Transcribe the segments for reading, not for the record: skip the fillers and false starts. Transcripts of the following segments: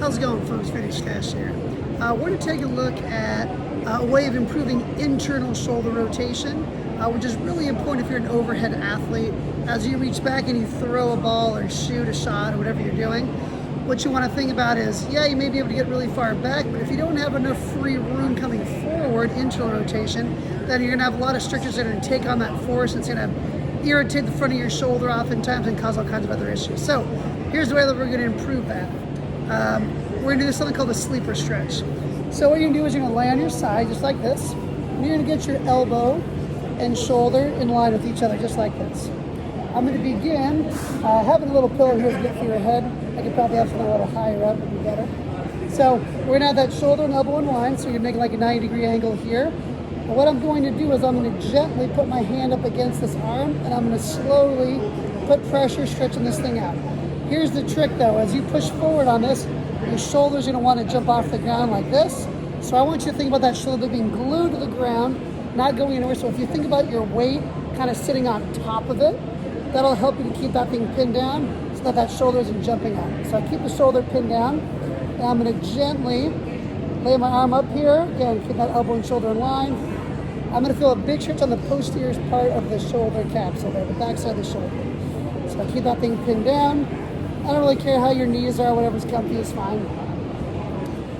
How's it going, folks? Voodoo Stache here. We're going to take a look at a way of improving internal shoulder rotation, which is really important if you're an overhead athlete. As you reach back and you throw a ball or shoot a shot or whatever you're doing, what you want to think about is, yeah, you may be able to get really far back, but if you don't have enough free room coming forward, internal rotation, then you're going to have a lot of strictures that are going to take on that force. It's going to irritate the front of your shoulder oftentimes and cause all kinds of other issues. So here's the way that we're going to improve that. We're going to do something called a sleeper stretch. So what you're going to do is you're going to lay on your side just like this, and you're going to get your elbow and shoulder in line with each other just like this. I'm going to begin having a little pillow here to get through your head. I could probably have something a little higher up, would be better. So we're going to have that shoulder and elbow in line, so you're making like a 90-degree angle here. And what I'm going to do is I'm going to gently put my hand up against this arm, and I'm going to slowly put pressure, stretching this thing out. Here's the trick though, as you push forward on this, your shoulder's going to want to jump off the ground like this. So I want you to think about that shoulder being glued to the ground, not going anywhere. So if you think about your weight kind of sitting on top of it, that'll help you to keep that thing pinned down so that that shoulder isn't jumping out. So I keep the shoulder pinned down, and I'm going to gently lay my arm up here. Again, keep that elbow and shoulder in line. I'm going to feel a big stretch on the posterior part of the shoulder capsule there, the back side of the shoulder. So I keep that thing pinned down. I don't really care how your knees are, whatever's comfy is fine.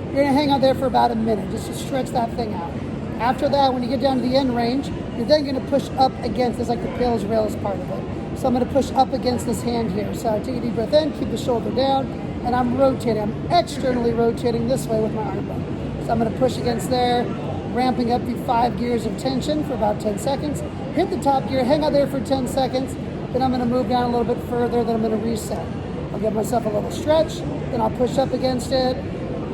You're going to hang out there for about a minute just to stretch that thing out. After that, when you get down to the end range, you're then going to push up against this, like the PAILs rails part of it. So I'm going to push up against this hand here. So I take a deep breath in, keep the shoulder down, and I'm rotating. I'm externally rotating this way with my arm bone. So I'm going to push against there, ramping up through 5 gears of tension for about 10 seconds. Hit the top gear, hang out there for 10 seconds. Then I'm going to move down a little bit further, then I'm going to reset. I'll give myself a little stretch, then I'll push up against it,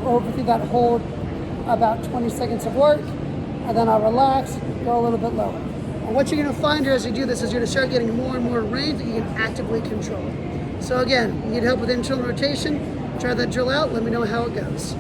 over through that hold, about 20 seconds of work, and then I'll relax, go a little bit lower. And what you're going to find here as you do this is you're going to start getting more and more range that you can actively control. So again, you need help with internal rotation, try that drill out, let me know how it goes.